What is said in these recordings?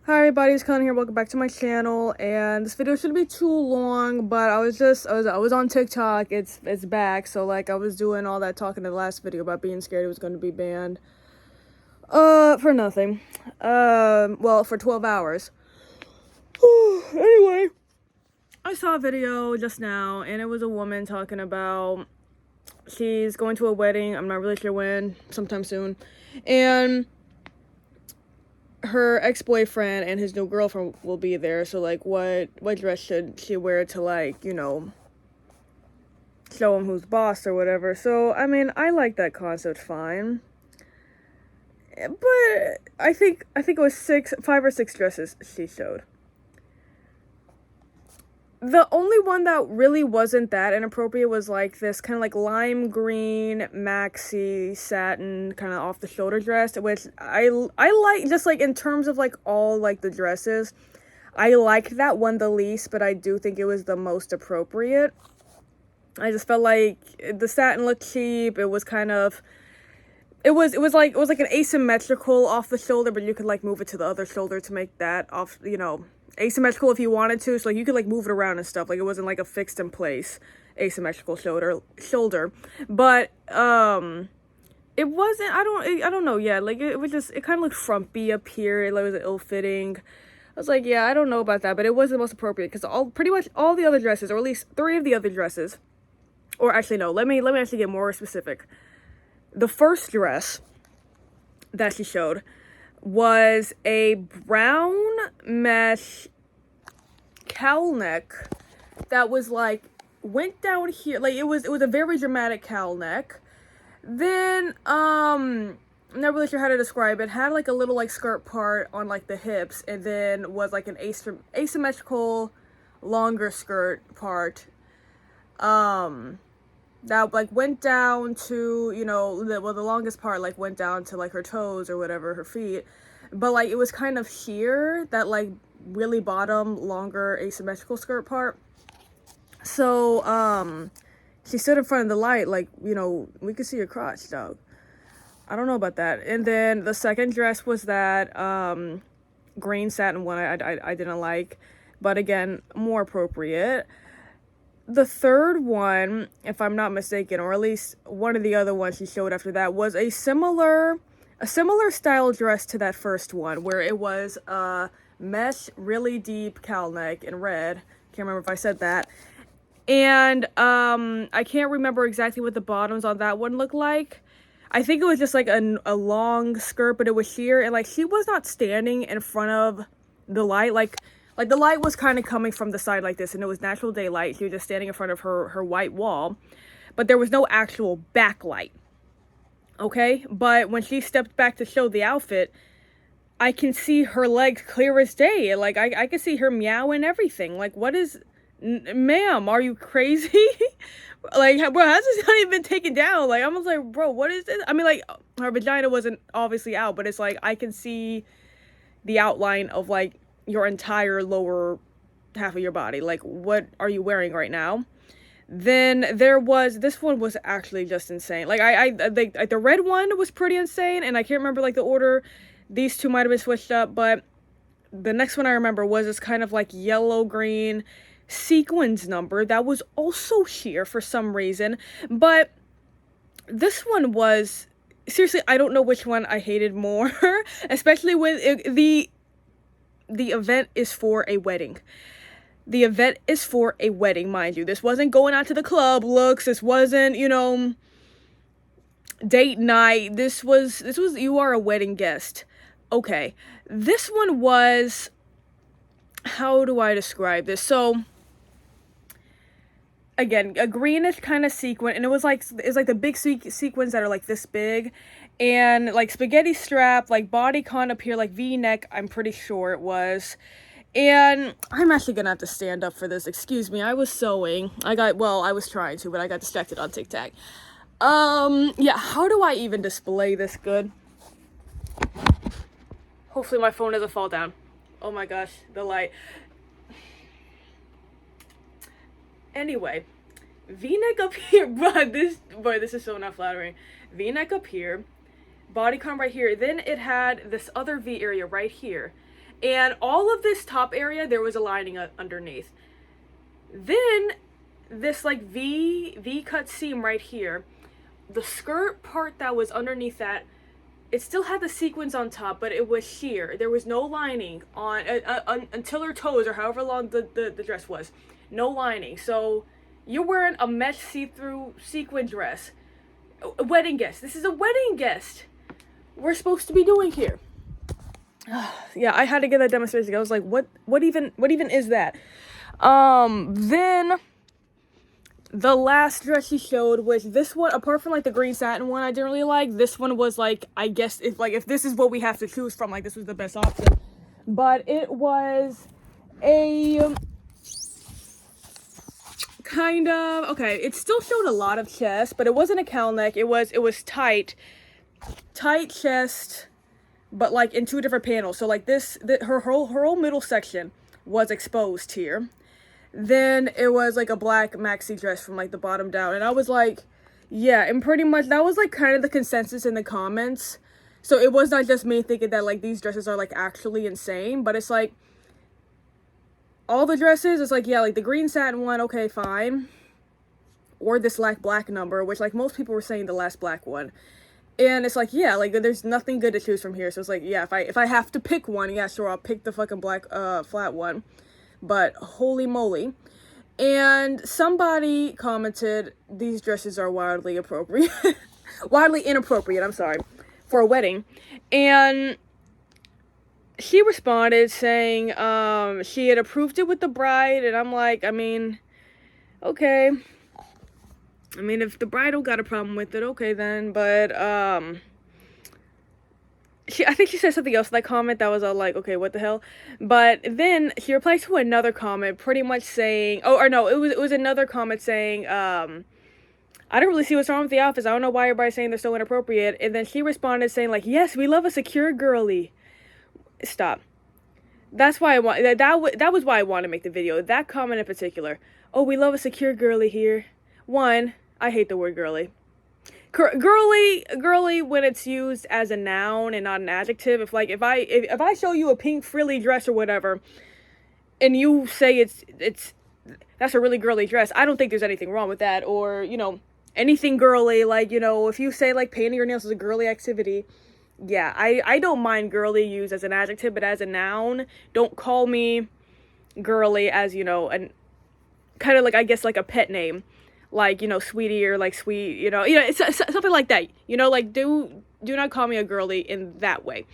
Hi everybody, it's Colin here. Welcome back to my channel. And this video shouldn't be too long, but I was on TikTok. It's back. So like I was doing all that talking in the last video about being scared it was going to be banned. For nothing. Well, for 12 hours. Anyway, I saw a video just now, and it was a woman talking about she's going to a wedding. I'm not really sure when, sometime soon, and her ex-boyfriend and his new girlfriend will be there. So like what dress should she wear to, like, you know, show him who's boss or whatever. So I mean, I like that concept fine, but I think it was 5 or 6 dresses she showed. The only one that really wasn't that inappropriate was like this kind of like lime green maxi satin kind of off the shoulder dress, which I like. Just like in terms of like all like the dresses, I liked that one the least, but I do think it was the most appropriate. I just felt like the satin looked cheap. It was kind of it was like an asymmetrical off the shoulder, but you could like move it to the other shoulder to make that off, you know, asymmetrical if you wanted to. So like you could like move it around and stuff. Like it wasn't like a fixed in place asymmetrical shoulder. But it wasn't, I don't know, yeah, like it was just, it kind of looked frumpy up here. It was ill-fitting. I was like, yeah, I don't know about that, but it was the most appropriate because pretty much all the other dresses, or at least 3 of the other dresses, or actually no, let me actually get more specific. The first dress that she showed was a brown mesh cowl neck that was like went down here. Like it was a very dramatic cowl neck. Then I'm not really sure how to describe it. Had like a little like skirt part on like the hips, and then was like an asymmetrical longer skirt part that like went down to, you know, the longest part like went down to like her toes or whatever, her feet, but like it was kind of sheer, that like really bottom longer asymmetrical skirt part. So she stood in front of the light, like, you know, we could see your crotch, dog. I don't know about that. And then the second dress was that green satin one. I didn't like, but again, more appropriate. The third one, if I'm not mistaken, or at least one of the other ones she showed after that, was a similar style dress to that first one, where it was a mesh, really deep cowl neck in red. Can't remember if I said that. And I can't remember exactly what the bottoms on that one looked like. I think it was just like a long skirt, but it was sheer, and like she was not standing in front of the light, like the light was kind of coming from the side like this, and it was natural daylight. She was just standing in front of her white wall, but there was no actual backlight. Okay? But when she stepped back to show the outfit, I can see her legs clear as day. Like, I can see her meow and everything. Like, what is... Ma'am, are you crazy? Like, bro, how's this not even been taken down? Like, I'm just like, bro, what is this? I mean, like, her vagina wasn't obviously out, but it's like, I can see the outline of, like, your entire lower half of your body. Like, what are you wearing right now? Then there was, this one was actually just insane. Like, like the red one was pretty insane, and I can't remember like the order. These two might have been switched up, but the next one I remember was this kind of like yellow green sequins number that was also sheer for some reason. But this one was, seriously, I don't know which one I hated more, especially when the event is for a wedding. The event is for a wedding, mind you. This wasn't going out to the club looks. This wasn't, you know, date night. This was you are a wedding guest. Okay. This one was, how do I describe this? So again, a greenish kind of sequin, and it's like the big sequins that are like this big, and like spaghetti strap, like bodycon up here, like V-neck, I'm pretty sure it was. And I'm actually gonna have to stand up for this. Excuse me, I was sewing. I was trying to, but I got distracted on TikTok. Yeah, how do I even display this good? Hopefully my phone doesn't fall down. Oh my gosh, the light. Anyway, V-neck up here, this is so not flattering. V-neck up here, bodycon right here. Then it had this other V area right here, And all of this top area, there was a lining underneath. Then this like V cut seam right here, the skirt part that was underneath that, it still had the sequins on top, but it was sheer. There was no lining on until her toes, or however long the dress was. No lining. So you're wearing a mesh see-through sequin dress. A wedding guest. This is a wedding guest we're supposed to be doing here. Yeah, I had to get that demonstration. I was like, what even is that? Then the last dress she showed was this one. Apart from like the green satin one I didn't really like, this one was like, I guess if this is what we have to choose from, like this was the best option. But it was a kind of, okay, it still showed a lot of chest, but it wasn't a cowl neck. It was tight chest, but like in two different panels. So like her whole middle section was exposed here. Then it was like a black maxi dress from like the bottom down, and I was like, yeah, and pretty much that was like kind of the consensus in the comments. So it was not just me thinking that like these dresses are like actually insane, but it's like all the dresses, it's like, yeah, like the green satin one, okay, fine, or this black number, which like most people were saying the last black one. And it's like, yeah, like there's nothing good to choose from here. So it's like, yeah, if I have to pick one, yeah, sure, I'll pick the fucking black flat one. But holy moly. And somebody commented, these dresses are wildly appropriate. Wildly inappropriate, I'm sorry, for a wedding. And she responded saying she had approved it with the bride, and I'm like, I mean, okay. I mean, if the bride don't got a problem with it, okay then. But I think she said something else in that comment that was all like, okay, what the hell? But then she replied to another comment pretty much saying, it was another comment saying, I don't really see what's wrong with the outfits. I don't know why everybody's saying they're so inappropriate. And then she responded saying like, yes, we love a secure girly. Stop. That's why I want, that was why I wanted to make the video. That comment in particular. Oh, we love a secure girly here. One, I hate the word girly. Girly when it's used as a noun and not an adjective. If I show you a pink frilly dress or whatever, and you say that's a really girly dress, I don't think there's anything wrong with that. Or, you know, anything girly, like, you know, if you say like painting your nails is a girly activity, yeah, I don't mind girly used as an adjective, but as a noun, don't call me girly as, you know, an kind of like, I guess, like a pet name. Like, you know, sweetie, or like sweet, you know, it's something like that, you know, like do not call me a girly in that way.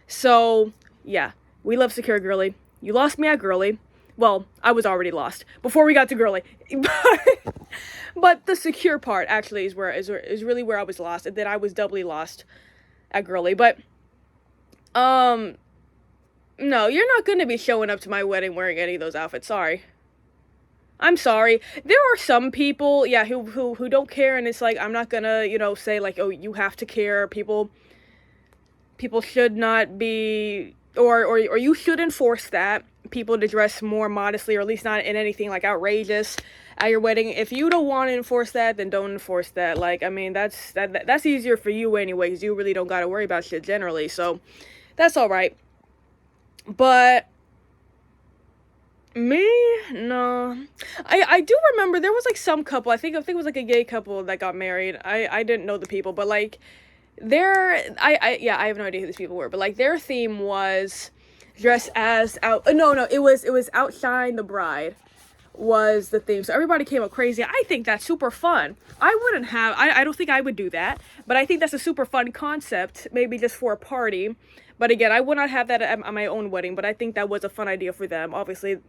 So yeah, we love secure girly. You lost me at girly. Well, I was already lost before we got to girly, but the secure part actually is really where I was lost, and then I was doubly lost at girly. But no, you're not gonna be showing up to my wedding wearing any of those outfits. Sorry. I'm sorry. There are some people, yeah, who don't care, and it's like, I'm not gonna, you know, say like, oh, you have to care. People should not be, or you should enforce that people to dress more modestly, or at least not in anything like outrageous at your wedding. If you don't want to enforce that, then don't enforce that. Like, I mean, that's easier for you anyway, because you really don't gotta worry about shit generally. So that's all right. But me? No. I do remember there was like some couple, I think it was like a gay couple that got married. I didn't know the people, but like I have no idea who these people were, but like their theme was dress as it was outshine the bride was the theme. So everybody came up crazy. I think that's super fun. I don't think I would do that, but I think that's a super fun concept, maybe just for a party. But again, I would not have that at my own wedding, but I think that was a fun idea for them. Obviously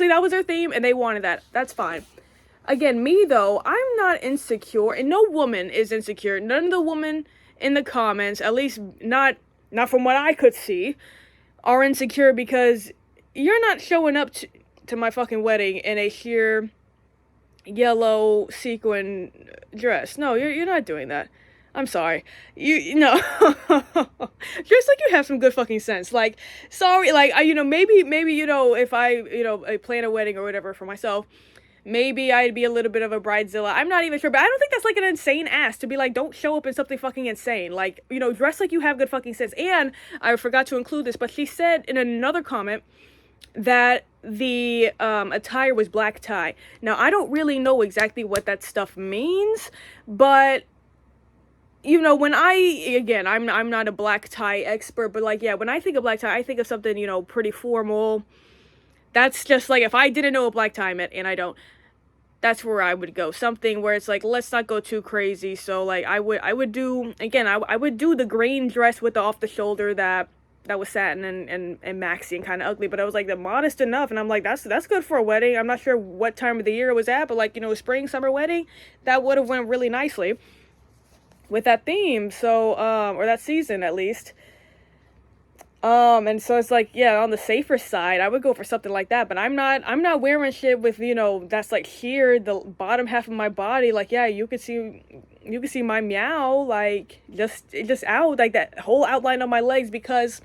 that was their theme and they wanted that. That's fine. Again, me though, I'm not insecure, and no woman is insecure. None of the women in the comments, at least not from what I could see, are insecure, because you're not showing up to my fucking wedding in a sheer yellow sequin dress. No, you're not doing that. I'm sorry. You know, just like you have some good fucking sense. Like, sorry, like, maybe, you know, if I plan a wedding or whatever for myself, maybe I'd be a little bit of a bridezilla. I'm not even sure, but I don't think that's like an insane ask to be like, don't show up in something fucking insane. Like, you know, dress like you have good fucking sense. And I forgot to include this, but she said in another comment that the attire was black tie. Now, I don't really know exactly what that stuff means, but you know, when I'm not a black tie expert, but like, yeah, when I think of black tie, I think of something, you know, pretty formal. That's just like, if I didn't know what black tie meant, and I don't, that's where I would go. Something where it's like, let's not go too crazy. So like, I would do, again, I would do the green dress with the off the shoulder that was satin and maxi and kind of ugly, but I was like, they're modest enough, and I'm like, that's good for a wedding. I'm not sure what time of the year it was at, but like, you know, spring, summer wedding, that would have went really nicely with that theme. So or that season at least. And so it's like, yeah, on the safer side, I would go for something like that, but I'm not wearing shit with, you know, that's like here, the bottom half of my body. Like, yeah, you could see my meow, like, just out, like, that whole outline of my legs, because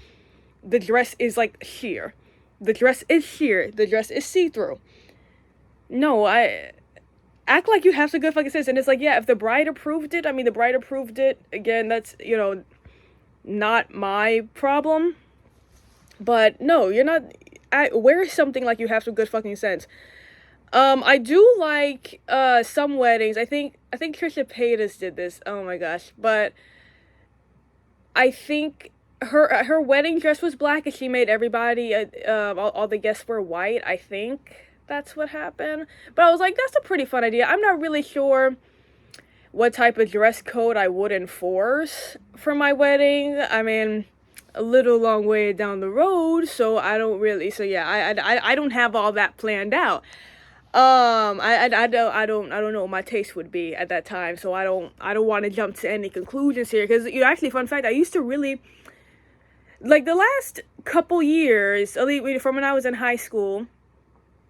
the dress is like sheer. The dress is sheer. The dress is see-through. No, I act like you have some good fucking sense. And it's like, yeah, if the bride approved it, I mean, the bride approved it. Again, that's, you know, not my problem. But no, you're not. Wear something like you have some good fucking sense. I do like some weddings. I think Trisha Paytas did this. Oh my gosh, but I think her wedding dress was black, and she made everybody all the guests were white. I think that's what happened. But I was like, that's a pretty fun idea. I'm not really sure what type of dress code I would enforce for my wedding. I mean, a little long way down the road, so I don't really, so yeah, I don't have all that planned out. I don't know what my taste would be at that time, so I don't want to jump to any conclusions here, because, you know, actually, fun fact, I used to really, like, the last couple years, at least from when I was in high school,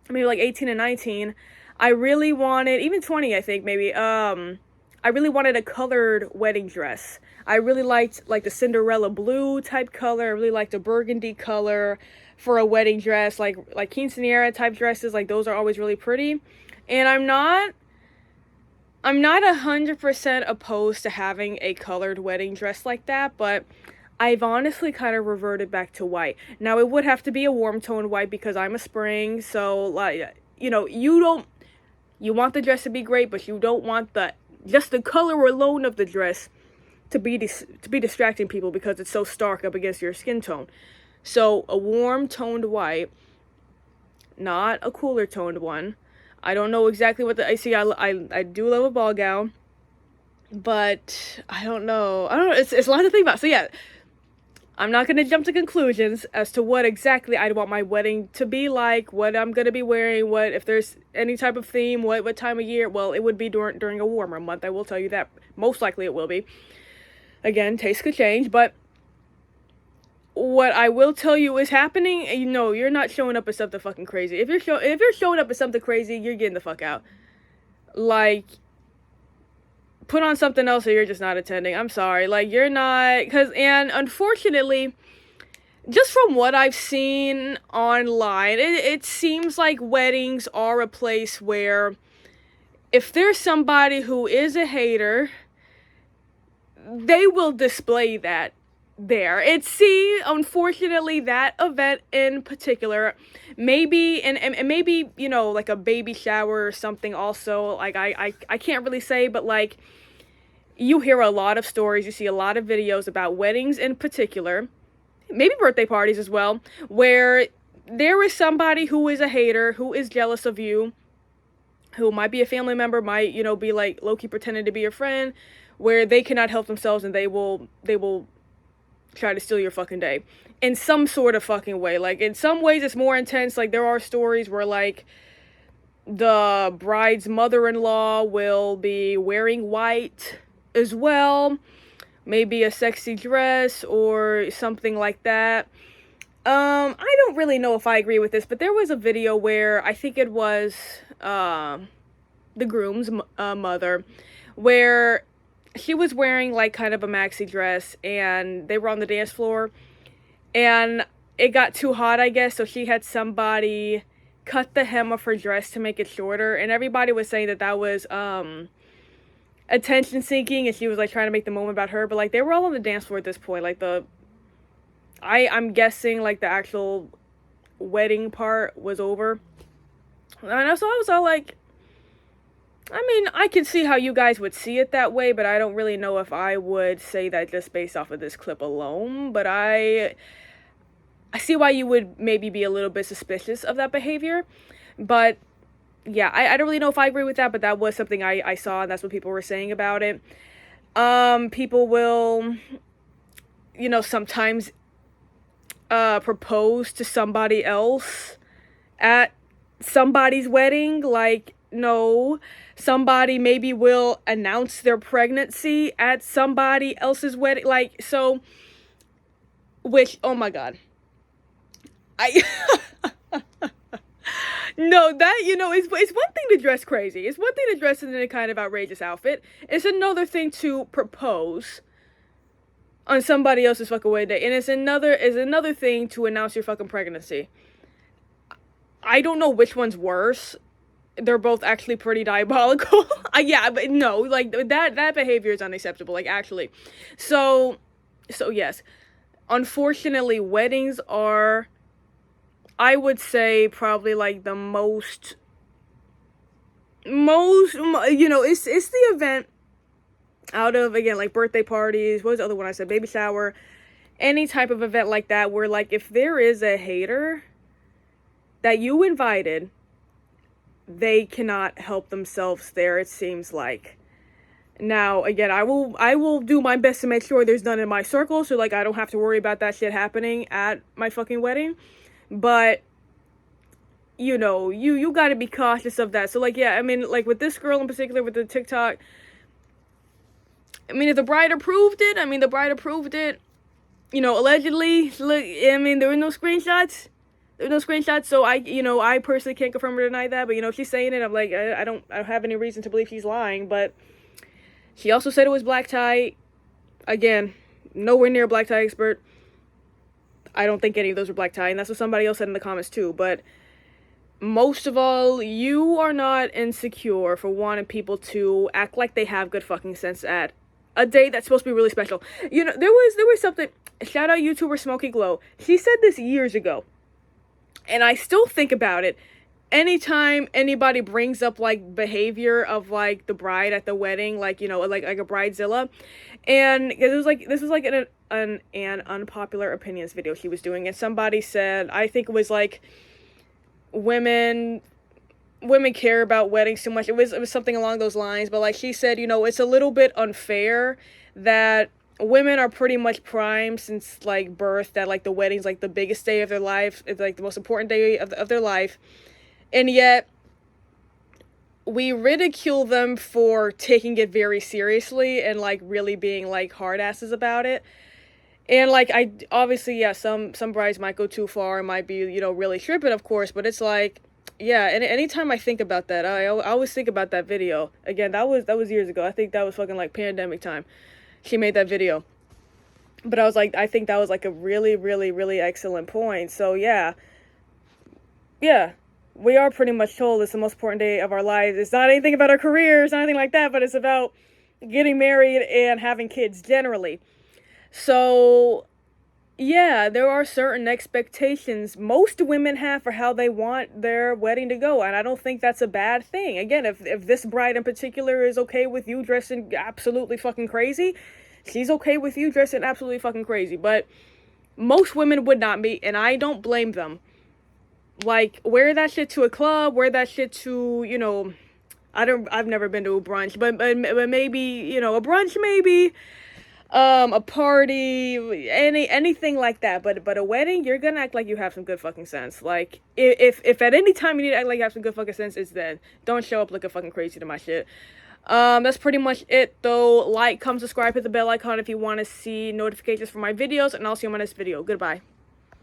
maybe like 18 and 19, I really wanted, even 20, I think, maybe, I really wanted a colored wedding dress. I really liked like the Cinderella blue type color. I really liked the burgundy color for a wedding dress, like quinceanera type dresses. Like, those are always really pretty. And I'm not 100% opposed to having a colored wedding dress like that, but I've honestly kind of reverted back to white. Now, it would have to be a warm tone white, because I'm a spring, so like, you know, you want the dress to be great, but you don't want just the color alone of the dress to be distracting people, because it's so stark up against your skin tone. So a warm toned white, not a cooler toned one. I don't know exactly what I see. I do love a ball gown, but I don't know. It's a lot to think about. So yeah, I'm not going to jump to conclusions as to what exactly I'd want my wedding to be like, what I'm going to be wearing, what, if there's any type of theme, what time of year. Well, it would be during a warmer month, I will tell you that. Most likely it will be. Again, taste could change, but what I will tell you is happening, you know, you're not showing up as something fucking crazy. If you're showing up as something crazy, you're getting the fuck out. Like, put on something else or you're just not attending. I'm sorry. Like, you're not, and unfortunately, just from what I've seen online, it seems like weddings are a place where if there's somebody who is a hater, they will display that there. Unfortunately, that event in particular, maybe, and maybe, you know, like a baby shower or something also, like, I can't really say, but like, you hear a lot of stories, you see a lot of videos about weddings in particular, maybe birthday parties as well, where there is somebody who is a hater, who is jealous of you, who might be a family member, might, you know, be like low-key pretending to be your friend, where they cannot help themselves and they will try to steal your fucking day in some sort of fucking way. Like, in some ways it's more intense. Like, there are stories where like the bride's mother-in-law will be wearing white as well, maybe a sexy dress or something like that. I don't really know if I agree with this, but there was a video where I think it was the groom's mother, where she was wearing like kind of a maxi dress, and they were on the dance floor, and it got too hot, I guess, so she had somebody cut the hem of her dress to make it shorter, and everybody was saying that that was attention seeking, and she was like trying to make the moment about her, but like they were all on the dance floor at this point. Like I'm guessing like the actual wedding part was over, and so I was all like, I mean, I can see how you guys would see it that way, but I don't really know if I would say that just based off of this clip alone. But I see why you would maybe be a little bit suspicious of that behavior. But yeah, I don't really know if I agree with that, but that was something I saw, and that's what people were saying about it. People will, you know, sometimes propose to somebody else at somebody's wedding. Like, no, somebody maybe will announce their pregnancy at somebody else's wedding. Like, so, which, oh my God. No, that, you know, it's one thing to dress crazy. It's one thing to dress in a kind of outrageous outfit. It's another thing to propose on somebody else's fucking wedding day. And it's another thing to announce your fucking pregnancy. I don't know which one's worse. They're both actually pretty diabolical. Yeah, but no, like that behavior is unacceptable, like actually. So yes. Unfortunately, weddings are, I would say, probably like the most, you know, it's the event out of, again, like birthday parties, what was the other one I said, baby shower, any type of event like that, where like if there is a hater that you invited, they cannot help themselves there, it seems like. Now, again, I will do my best to make sure there's none in my circle, so like I don't have to worry about that shit happening at my fucking wedding. But, you know, you gotta be cautious of that. So like, yeah, I mean, like with this girl in particular, with the TikTok, I mean, if the bride approved it, you know, allegedly. Look, I mean, there were no screenshots. So I personally can't confirm or deny that, but you know, she's saying it, I'm like, I don't have any reason to believe she's lying. But she also said it was black tie. Again, nowhere near a black tie expert. I don't think any of those were black tie, and that's what somebody else said in the comments too. But most of all, you are not insecure for wanting people to act like they have good fucking sense at a day that's supposed to be really special. You know, there was something, shout out YouTuber Smokey Glow. She said this years ago, and I still think about it anytime anybody brings up like behavior of like the bride at the wedding, like, you know, like a bridezilla. And this was like an unpopular opinions video she was doing, and somebody said, I think it was like women care about weddings too much. It was something along those lines, but like she said, you know, it's a little bit unfair that women are pretty much primed since like birth, that like the wedding's like the biggest day of their life, it's like the most important day of their life, and yet we ridicule them for taking it very seriously and like really being like hard asses about it. And like, I obviously, yeah, some brides might go too far and might be, you know, really tripping, of course, but it's like, yeah, and anytime I think about that, I always think about that video. Again, that was years ago. I think that was fucking like pandemic time she made that video. But I was like, I think that was like a really, really, really excellent point. So yeah, we are pretty much told it's the most important day of our lives. It's not anything about our careers, not anything like that, but it's about getting married and having kids generally. So yeah, there are certain expectations most women have for how they want their wedding to go, and I don't think that's a bad thing. Again, if this bride in particular is okay with you dressing absolutely fucking crazy, she's okay with you dressing absolutely fucking crazy. But most women would not be, and I don't blame them. Like, wear that shit to a club, wear that shit to, you know, I've never been to a brunch, but maybe, you know, a brunch maybe, a party, anything like that. But a wedding, you're gonna act like you have some good fucking sense. Like, if at any time you need to act like you have some good fucking sense, it's then. Don't show up looking fucking crazy to my shit. That's pretty much it, though. Like, comment, subscribe, hit the bell icon if you want to see notifications for my videos, and I'll see you on my next video. Goodbye.